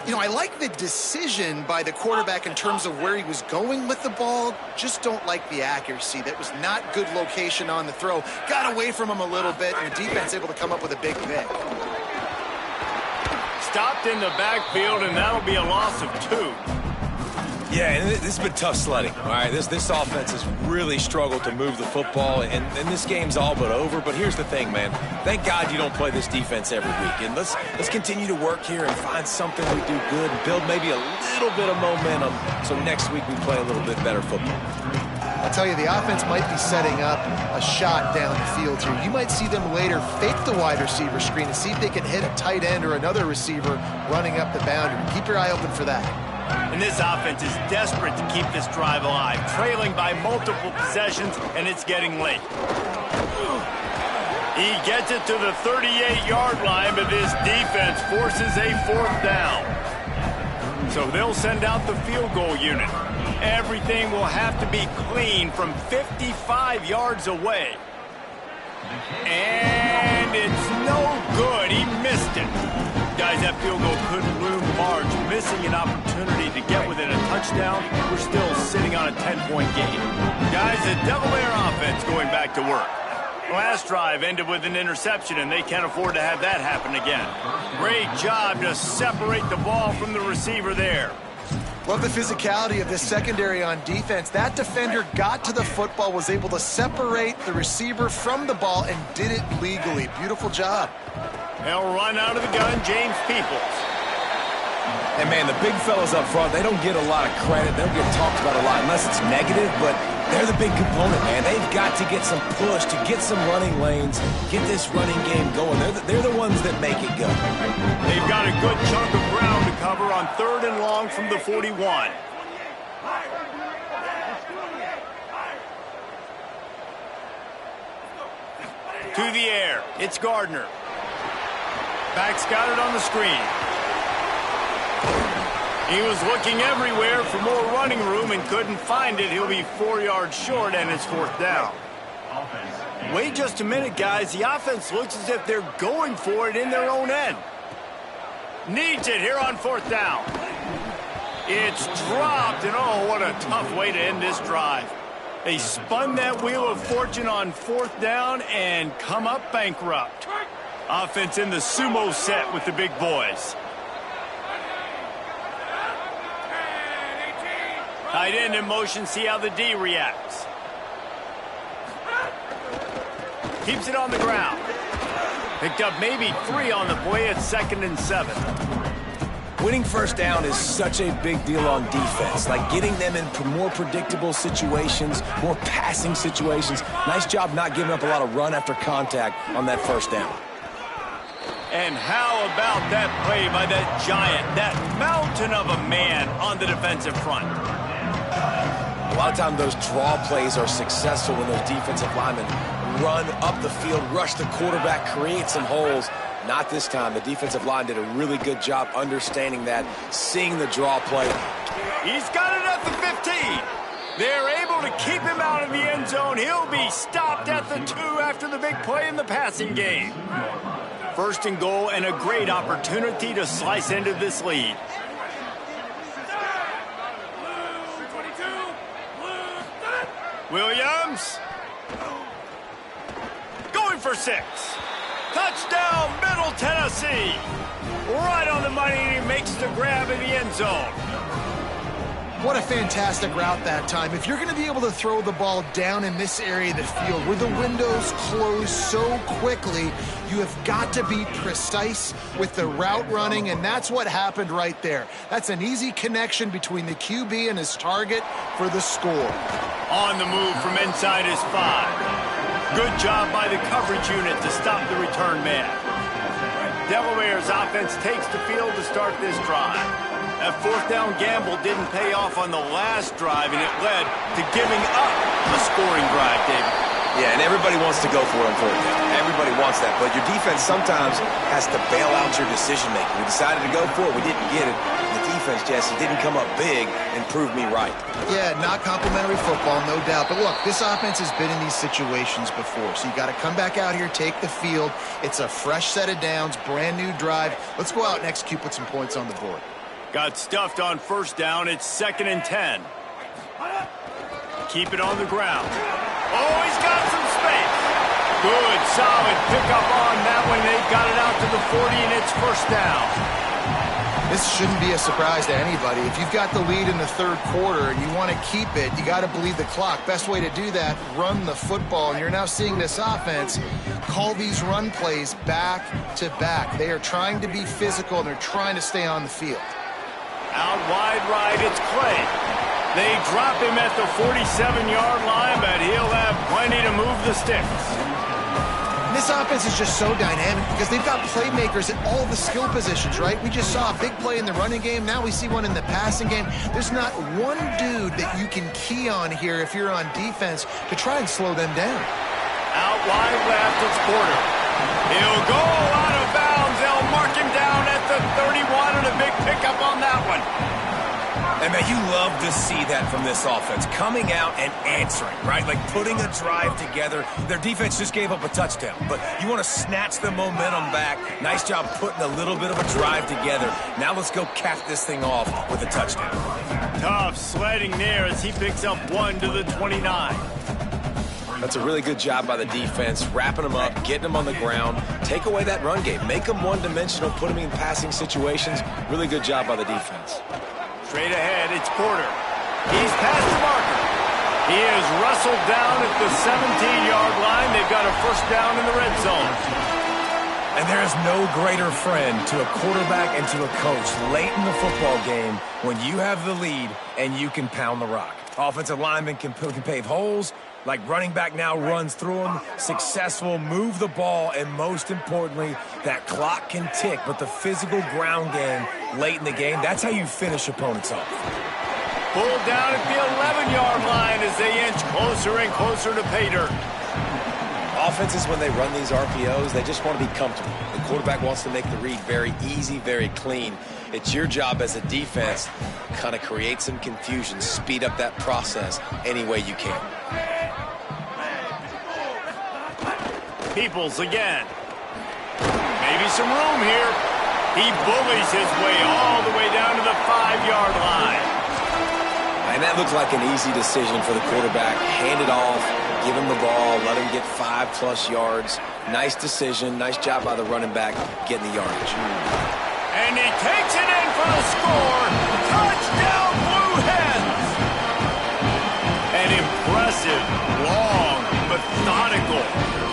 You know, I like the decision by the quarterback in terms of where he was going with the ball. Just don't like the accuracy. That was not good location on the throw. Got away from him a little bit, and the defense able to come up with a big pick. Stopped in the backfield, and that'll be a loss of 2. Yeah, and this has been tough sledding. All right, this offense has really struggled to move the football, and this game's all but over. But here's the thing, man. Thank God you don't play this defense every week. And let's continue to work here and find something we do good and build maybe a little bit of momentum so next week we play a little bit better football. I'll tell you, the offense might be setting up a shot down the field here. You might see them later fake the wide receiver screen and see if they can hit a tight end or another receiver running up the boundary. Keep your eye open for that. And this offense is desperate to keep this drive alive, trailing by multiple possessions, and it's getting late. He gets it to the 38-yard line, but this defense forces a 4th down. So they'll send out the field goal unit. Everything will have to be clean from 55 yards away. And it's no good. He missed it. Guys, that field goal could loom large. Missing an opportunity to get within a touchdown. We're still sitting on a 10-point game. Guys, the Delaware offense going back to work. Last drive ended with an interception, and they can't afford to have that happen again. Great job to separate the ball from the receiver there. Love the physicality of this secondary on defense. That defender got to the football, was able to separate the receiver from the ball, and did it legally. Beautiful job. They'll run out of the gun, James Peoples. And, man, the big fellas up front, they don't get a lot of credit. They don't get talked about a lot unless it's negative, but they're the big component, man. They've got to get some push, to get some running lanes, get this running game going. They're the ones that make it go. They've got a good chunk of ground to cover on 3rd and long from the 41. To the air, it's Gardner. Back's got it on the screen. He was looking everywhere for more running room and couldn't find it. He'll be 4 yards short, and it's 4th down. Wait just a minute, guys. The offense looks as if they're going for it in their own end. Needs it here on 4th down. It's dropped, and oh, what a tough way to end this drive. They spun that wheel of fortune on 4th down and come up bankrupt. Offense in the sumo set with the big boys. Tight end in motion, see how the D reacts. Keeps it on the ground. Picked up maybe 3 on the play at 2nd and 7. Winning 1st down is such a big deal on defense, like getting them in more predictable situations, more passing situations. Nice job not giving up a lot of run after contact on that 1st down. And how about that play by that giant, that mountain of a man on the defensive front? A lot of times those draw plays are successful when those defensive linemen run up the field, rush the quarterback, create some holes. Not this time. The defensive line did a really good job understanding that, seeing the draw play. He's got it at the 15. They're able to keep him out of the end zone. He'll be stopped at the 2 after the big play in the passing game. First and goal, and a great opportunity to slice into this lead. Williams. Going for 6. Touchdown, Middle Tennessee. Right on the money, and he makes the grab in the end zone. What a fantastic route that time. If you're going to be able to throw the ball down in this area of the field where the windows close so quickly, you have got to be precise with the route running, and that's what happened right there. That's an easy connection between the QB and his target for the score. On the move from inside his 5. Good job by the coverage unit to stop the return man. Delaware's offense takes the field to start this drive. That fourth down gamble didn't pay off on the last drive, and it led to giving up a scoring drive, David. Yeah, and everybody wants to go for it on fourth down. Everybody wants that, but your defense sometimes has to bail out your decision-making. We decided to go for it. We didn't get it. The defense, Jesse, didn't come up big and prove me right. Yeah, not complimentary football, no doubt. But look, this offense has been in these situations before, so you got to come back out here, take the field. It's a fresh set of downs, brand new drive. Let's go out and execute, put some points on the board. Got stuffed on first down. It's 2nd and 10. Keep it on the ground. Oh, he's got some space. Good, solid pickup on that one. They got it out to the 40, and it's first down. This shouldn't be a surprise to anybody. If you've got the lead in the third quarter and you want to keep it, you got to bleed the clock. Best way to do that, run the football. And you're now seeing this offense call these run plays back to back. They are trying to be physical, and they're trying to stay on the field. Out wide right, it's Clay. They drop him at the 47-yard line, but he'll have plenty to move the sticks. This offense is just so dynamic because they've got playmakers at all the skill positions, right? We just saw a big play in the running game. Now we see one in the passing game. There's not one dude that you can key on here if you're on defense to try and slow them down. Out wide left, it's Porter. He'll go out of bounds. They'll mark him down at the 31, and a big pickup on that one. And, man, you love to see that from this offense, coming out and answering, right? Like putting a drive together. Their defense just gave up a touchdown, but you want to snatch the momentum back. Nice job putting a little bit of a drive together. Now let's go cap this thing off with a touchdown. Tough sledding there as he picks up 1 to the 29. That's a really good job by the defense, wrapping them up, getting them on the ground. Take away that run game. Make them one-dimensional, put them in passing situations. Really good job by the defense. Straight ahead, it's Porter. He's past the marker. He is wrestled down at the 17-yard line. They've got a first down in the red zone. And there is no greater friend to a quarterback and to a coach late in the football game when you have the lead and you can pound the rock. Offensive linemen can pave holes. Like running back now runs through them, successful, move the ball, and most importantly, that clock can tick. But the physical ground game late in the game, that's how you finish opponents off. Pulled down at the 11-yard line as they inch closer and closer to pay dirt. Offenses, when they run these RPOs, they just want to be comfortable. The quarterback wants to make the read very easy, very clean. It's your job as a defense to kind of create some confusion, speed up that process any way you can. Peoples again. Maybe some room here. He bullies his way all the way down to the 5-yard line. And that looked like an easy decision for the quarterback. Hand it off, give him the ball, let him get 5+ yards. Nice decision. Nice job by the running back getting the yardage. And he takes it in for the score. Touchdown, Blue Hens. An impressive, long, methodical,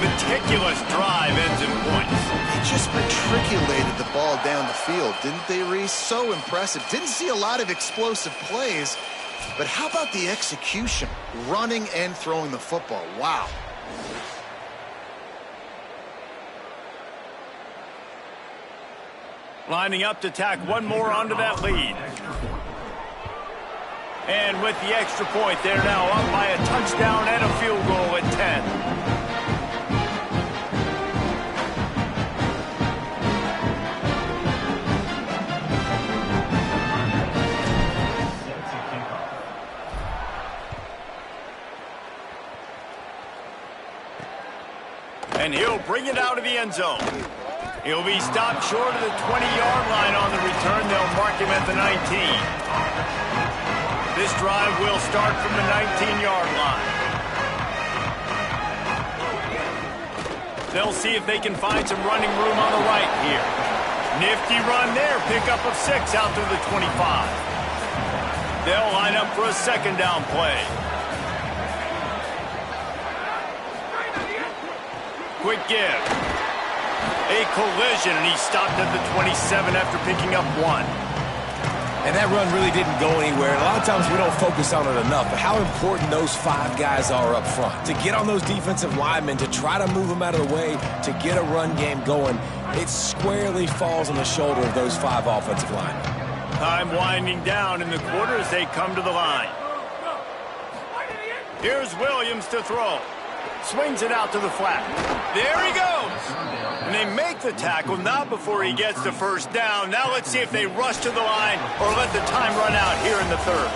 meticulous drive ends in points. They just matriculated the ball down the field, didn't they, Reese? So impressive. Didn't see a lot of explosive plays, but how about the execution? Running and throwing the football. Wow. Lining up to tack one more onto that lead. And with the extra point, they're now up by a touchdown and a field goal at 10. And he'll bring it out of the end zone. He'll be stopped short of the 20-yard line on the return. They'll mark him at the 19. This drive will start from the 19-yard line. They'll see if they can find some running room on the right here. Nifty run there. Pickup of 6 out to the 25. They'll line up for a second down play. Quick give. A collision, and he stopped at the 27 after picking up 1. And that run really didn't go anywhere. And a lot of times we don't focus on it enough, but how important those 5 guys are up front. To get on those defensive linemen, to try to move them out of the way, to get a run game going, it squarely falls on the shoulder of those 5 offensive linemen. Time winding down in the quarter as they come to the line. Here's Williams to throw. Swings it out to the flat. There he goes. And they make the tackle, not before he gets the first down. Now let's see if they rush to the line or let the time run out here in the third.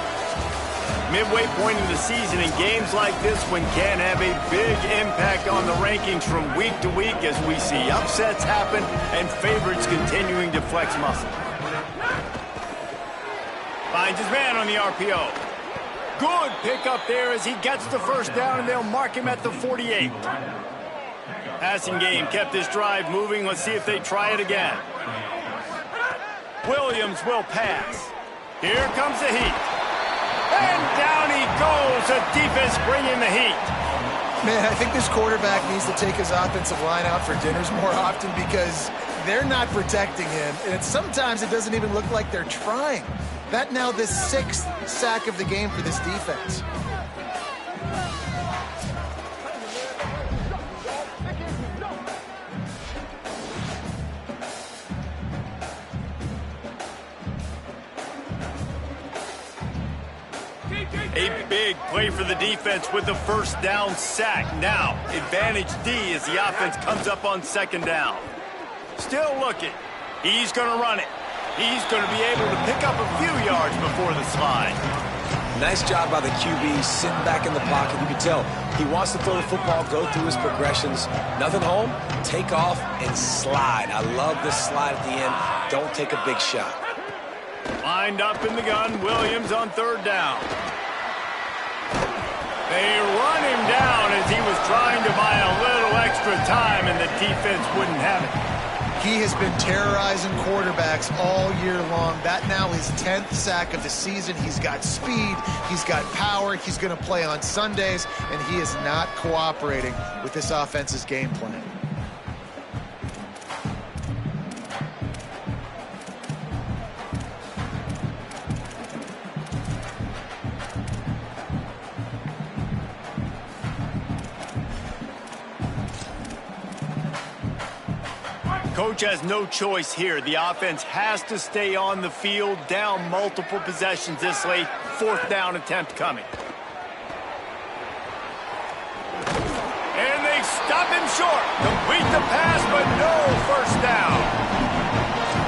Midway point in the season, and games like this one can have a big impact on the rankings from week to week as we see upsets happen and favorites continuing to flex muscle. Finds his man on the RPO. Good pickup there as he gets the first down, and they'll mark him at the 48. Passing game kept this drive moving. Let's see if they try it again. Williams will pass. Here comes the heat. And down he goes. The defense bringing the heat. Man, I think this quarterback needs to take his offensive line out for dinners more often because they're not protecting him. And sometimes it doesn't even look like they're trying. That now the 6th sack of the game for this defense. A big play for the defense with the first down sack. Now, advantage D as the offense comes up on second down. Still looking. He's going to run it. He's going to be able to pick up a few yards before the slide. Nice job by the QB, sitting back in the pocket. You can tell he wants to throw the football, go through his progressions. Nothing home, take off, and slide. I love this slide at the end. Don't take a big shot. Lined up in the gun, Williams on third down. They run him down as he was trying to buy a little extra time, and the defense wouldn't have it. He has been terrorizing quarterbacks all year long. That now his 10th sack of the season. He's got speed. He's got power. He's going to play on Sundays, and he is not cooperating with this offense's game plan. Coach has no choice here. The offense has to stay on the field, down multiple possessions this late. 4th down attempt coming. And they stop him short. Complete the pass, but no first down.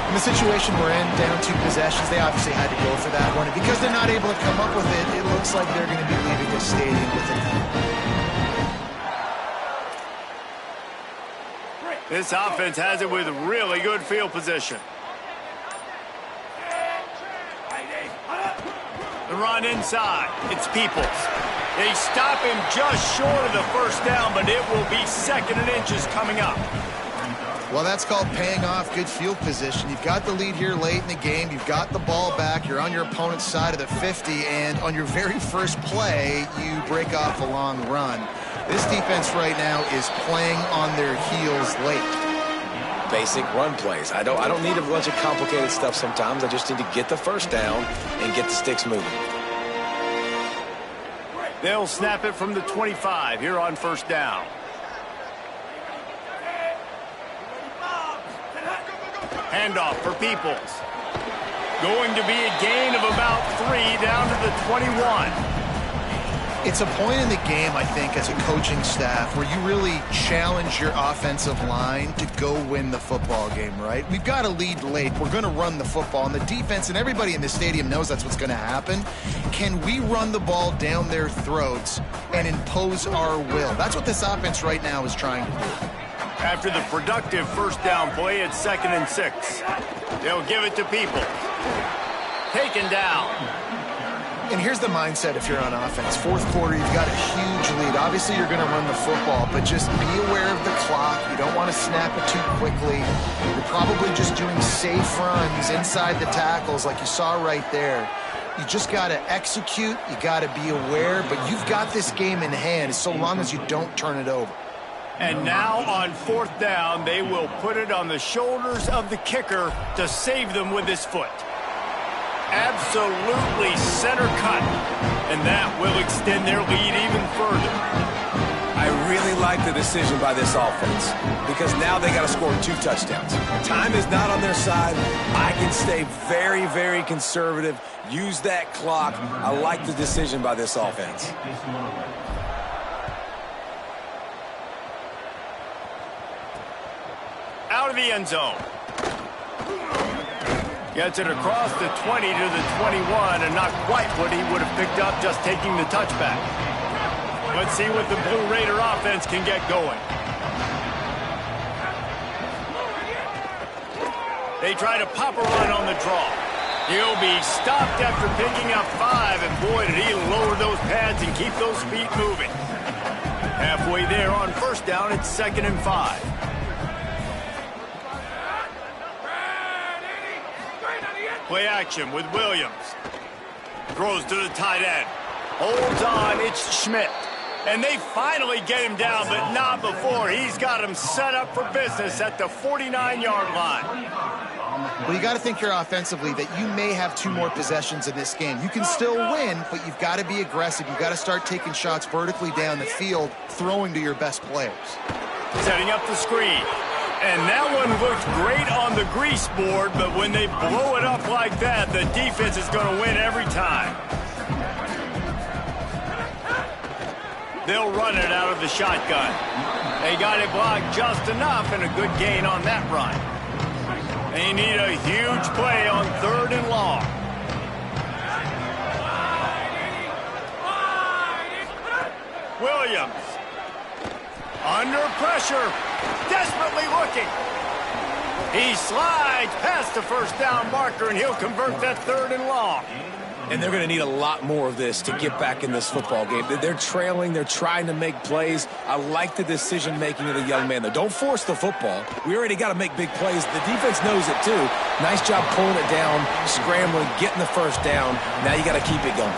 In the situation we're in, down 2 possessions, they obviously had to go for that one. And because they're not able to come up with it, it looks like they're going to be leaving the stadium with it. This offense has it with really good field position. The run inside. It's Peoples. They stop him just short of the first down, but it will be 2nd and inches coming up. Well, that's called paying off good field position. You've got the lead here late in the game. You've got the ball back. You're on your opponent's side of the 50, and on your very first play, you break off a long run. This defense right now is playing on their heels late. Basic run plays. I don't need a bunch of complicated stuff sometimes. I just need to get the first down and get the sticks moving. They'll snap it from the 25 here on first down. Handoff for Peoples. Going to be a gain of about 3 down to the 21. It's a point in the game, I think, as a coaching staff where you really challenge your offensive line to go win the football game, right? We've got a lead late. We're going to run the football, and the defense and everybody in the stadium knows that's what's going to happen. Can we run the ball down their throats and impose our will? That's what this offense right now is trying to do. After the productive first down play, it's 2nd and 6. They'll give it to People. Taken down. And here's the mindset if you're on offense. Fourth quarter, you've got a huge lead. Obviously, you're going to run the football, but just be aware of the clock. You don't want to snap it too quickly. You're probably just doing safe runs inside the tackles like you saw right there. You just got to execute. You got to be aware, but you've got this game in hand so long as you don't turn it over. And now on 4th down, they will put it on the shoulders of the kicker to save them with his foot. Absolutely center cut, and that will extend their lead even further. I really like the decision by this offense because now they got to score 2 touchdowns. Time is not on their side. I can stay very, very conservative, use that clock. I like the decision by this offense. Out of the end zone. Gets it across the 20 to the 21, and not quite what he would have picked up just taking the touchback. Let's see what the Blue Raider offense can get going. They try to pop a run on the draw. He'll be stopped after picking up 5, and boy, did he lower those pads and keep those feet moving. Halfway there on 1st down, it's 2nd and 5. Play action with Williams. Throws to the tight end. Holds on, it's Schmidt. And they finally get him down, but not before. He's got him set up for business at the 49-yard line. Well, you got to think here offensively that you may have 2 more possessions in this game. You can still win, but you've got to be aggressive. You've got to start taking shots vertically down the field, throwing to your best players. Setting up the screen. And that one looked great on the grease board, but when they blow it up like that, the defense is going to win every time. They'll run it out of the shotgun. They got it blocked just enough, and a good gain on that run. They need a huge play on 3rd and long. Williams. Under pressure. Desperately looking. He slides past the first down marker, and he'll convert that 3rd and long. And they're going to need a lot more of this to get back in this football game. They're trailing. They're trying to make plays. I like the decision-making of the young man, though. Don't force the football. We already got to make big plays. The defense knows it, too. Nice job pulling it down, scrambling, getting the first down. Now you got to keep it going.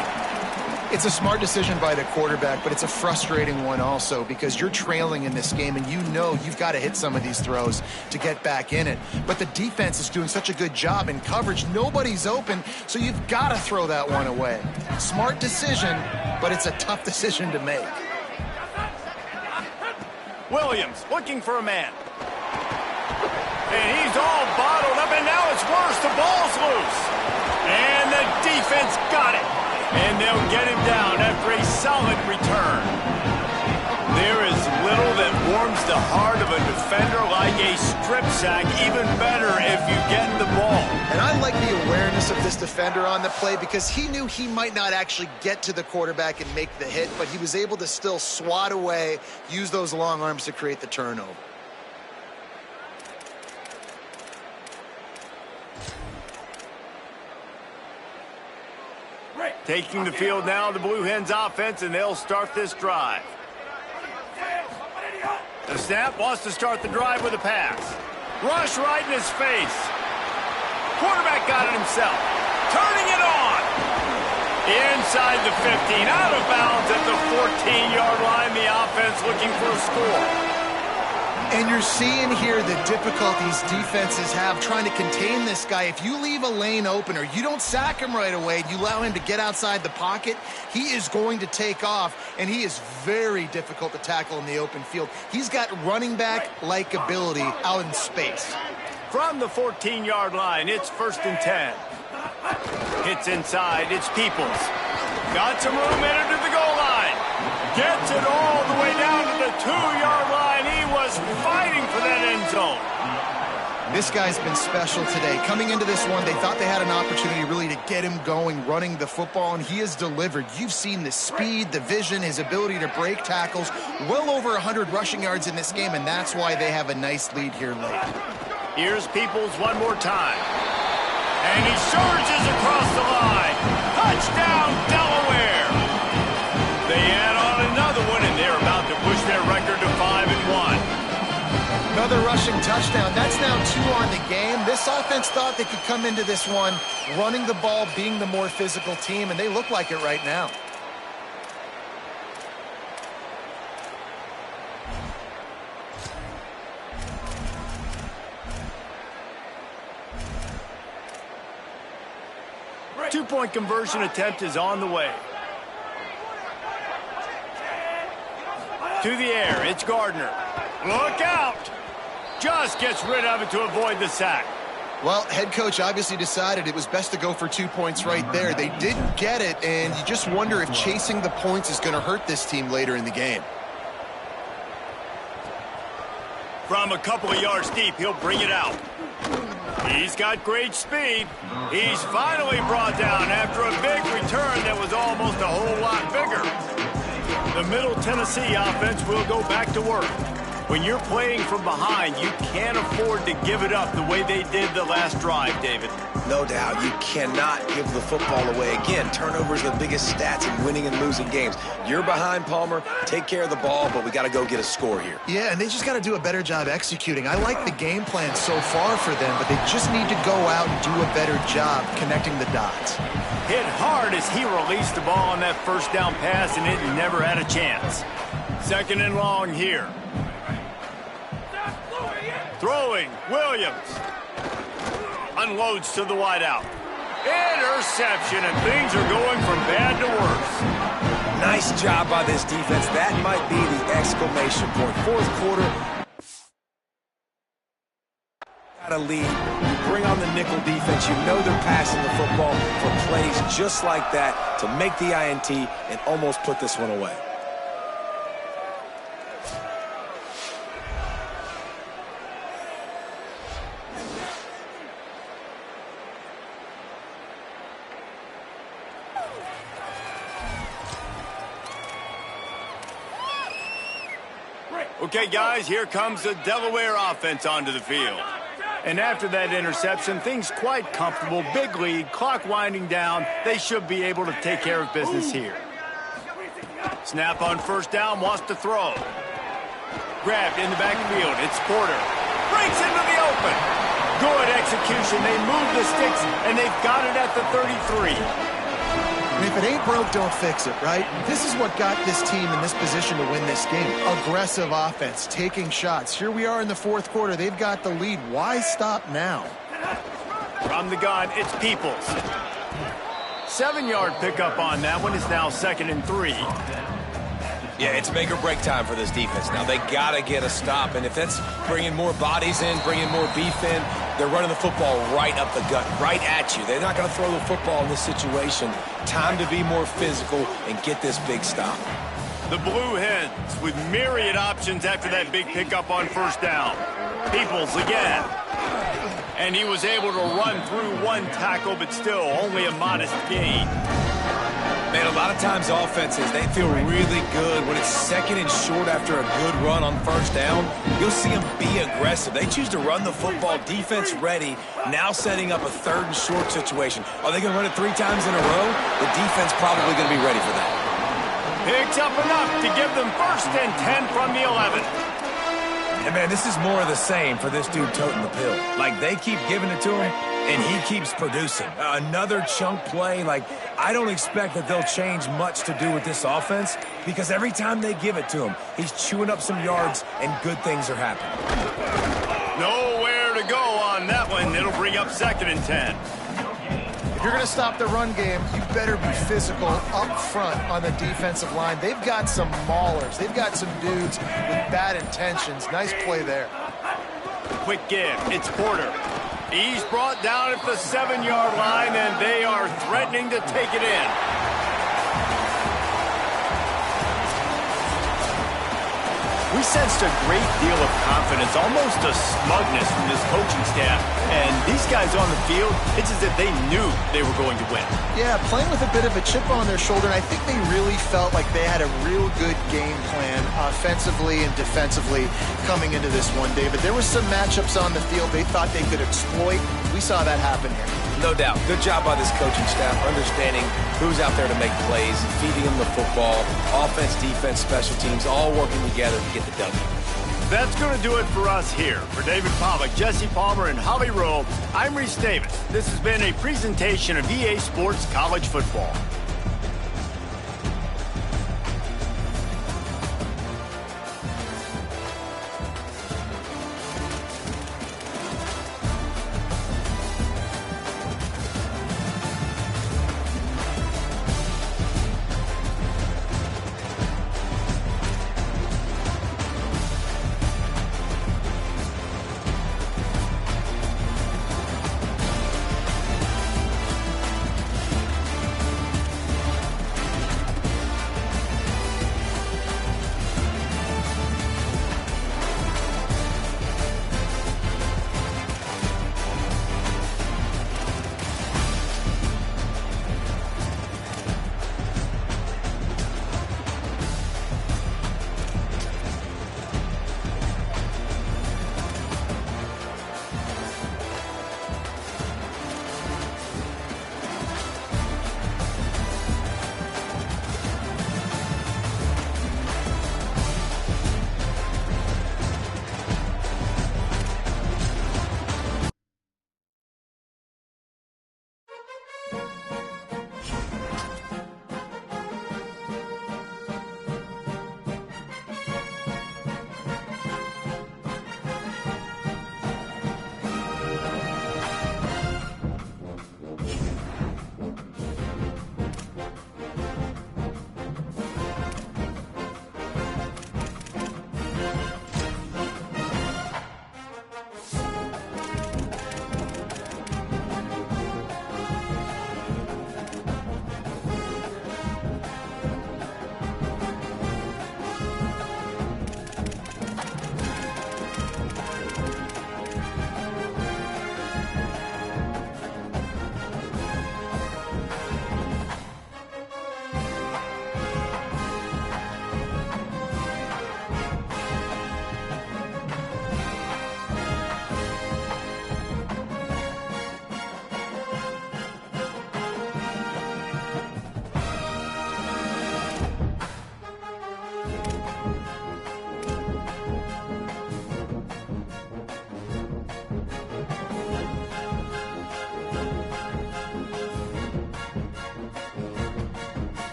It's a smart decision by the quarterback, but it's a frustrating one also because you're trailing in this game and you know you've got to hit some of these throws to get back in it. But the defense is doing such a good job in coverage. Nobody's open, so you've got to throw that one away. Smart decision, but it's a tough decision to make. Williams looking for a man. And he's all bottled up, and now it's worse. The ball's loose. And the defense got it. And they'll get him down after a solid return. There is little that warms the heart of a defender like a strip sack. Even better if you get the ball. And I like the awareness of this defender on the play because he knew he might not actually get to the quarterback and make the hit, but he was able to still swat away, use those long arms to create the turnover. Taking the field now, the Blue Hens offense, and they'll start this drive. The snap wants to start the drive with a pass. Rush right in his face. Quarterback got it himself. Turning it on. Inside the 15, out of bounds at the 14-yard line. The offense looking for a score. And you're seeing here the difficulties defenses have trying to contain this guy. If you leave a lane open or you don't sack him right away, you allow him to get outside the pocket, he is going to take off, and he is very difficult to tackle in the open field. He's got running back-like ability out in space. From the 14-yard line, it's 1st and 10. Hits inside, it's Peoples. Got some room in to the goal line. Gets it all the way down to the 2-yard line. He was fighting for that end zone. This guy's been special today. Coming into this one, they thought they had an opportunity really to get him going, running the football, and he has delivered. You've seen the speed, the vision, his ability to break tackles, well over 100 rushing yards in this game, and that's why they have a nice lead here late. Here's Peoples one more time. And he surges across the line. Touchdown, Delaware! They add on another one, and they're about to push their record to 5-1. Another rushing touchdown. That's now 2 on the game. This offense thought they could come into this one running the ball, being the more physical team, and they look like it right now. Two-point conversion attempt is on the way. To the air, it's Gardner. Look out! Just gets rid of it to avoid the sack. Well, head coach obviously decided it was best to go for 2 points right there. They didn't get it, and you just wonder if chasing the points is going to hurt this team later in the game. From a couple of yards deep, he'll bring it out. He's got great speed. He's finally brought down after a big return that was almost a whole lot bigger. The Middle Tennessee offense will go back to work. When you're playing from behind, you can't afford to give it up the way they did the last drive, David. No doubt. You cannot give the football away. Again, turnovers are the biggest stats in winning and losing games. You're behind, Palmer. Take care of the ball, but we got to go get a score here. Yeah, and they just got to do a better job executing. I like the game plan so far for them, but they just need to go out and do a better job connecting the dots. Hit hard as he released the ball on that first down pass, and it never had a chance. 2nd and long here. Throwing, Williams. Unloads to the wideout. Interception, and things are going from bad to worse. Nice job by this defense. That might be the exclamation point. 4th quarter. Got a lead. You bring on the nickel defense. You know they're passing the football for plays just like that to make the INT and almost put this one away. Okay, guys, here comes the Delaware offense onto the field. And after that interception, things quite comfortable. Big lead, clock winding down. They should be able to take care of business here. Snap on 1st down, wants to throw. Grabbed in the backfield, it's Porter. Breaks into the open. Good execution. They move the sticks, and they've got it at the 33. And if it ain't broke, don't fix it, right? This is what got this team in this position to win this game. Aggressive offense, taking shots. Here we are in the 4th quarter. They've got the lead. Why stop now? From the gun, it's Peoples. 7-yard pickup on that one. Is now 2nd and 3. Yeah, it's make or break time for this defense. Now, they got to get a stop, and if that's bringing more bodies in, bringing more beef in, they're running the football right up the gut, right at you. They're not going to throw the football in this situation. Time to be more physical and get this big stop. The Blue Hens with myriad options after that big pickup on 1st down. Peoples again. And he was able to run through one tackle, but still only a modest gain. Man, a lot of times offenses, they feel really good when it's 2nd and short after a good run on 1st down. You'll see them be aggressive. They choose to run the football, defense ready, now setting up a 3rd and short situation. Are they going to run it 3 times in a row? The defense probably going to be ready for that. Picks up enough to give them 1st and 10 from the 11. And, man, this is more of the same for this dude toting the pill. Like, they keep giving it to him, and he keeps producing. Another chunk play. Like, I don't expect that they'll change much to do with this offense because every time they give it to him, he's chewing up some yards, and good things are happening. Nowhere to go on that one. It'll bring up 2nd and 10. If you're going to stop the run game, you better be physical up front on the defensive line. They've got some maulers. They've got some dudes with bad intentions. Nice play there. Quick give. It's Porter. He's brought down at the 7-yard line, and they are threatening to take it in. We sensed a great deal of confidence, almost a smugness from this coaching staff. And these guys on the field, it's as if they knew they were going to win. Yeah, playing with a bit of a chip on their shoulder, and I think they really felt like they had a real good game plan offensively and defensively coming into this one, David. There was some matchups on the field they thought they could exploit. We saw that happen here. No doubt. Good job by this coaching staff, understanding who's out there to make plays, feeding them the football, offense, defense, special teams, all working together to get the W. That's going to do it for us here. For David Pollack, Jesse Palmer, and Holly Rowe, I'm Reese Davis. This has been a presentation of EA Sports College Football.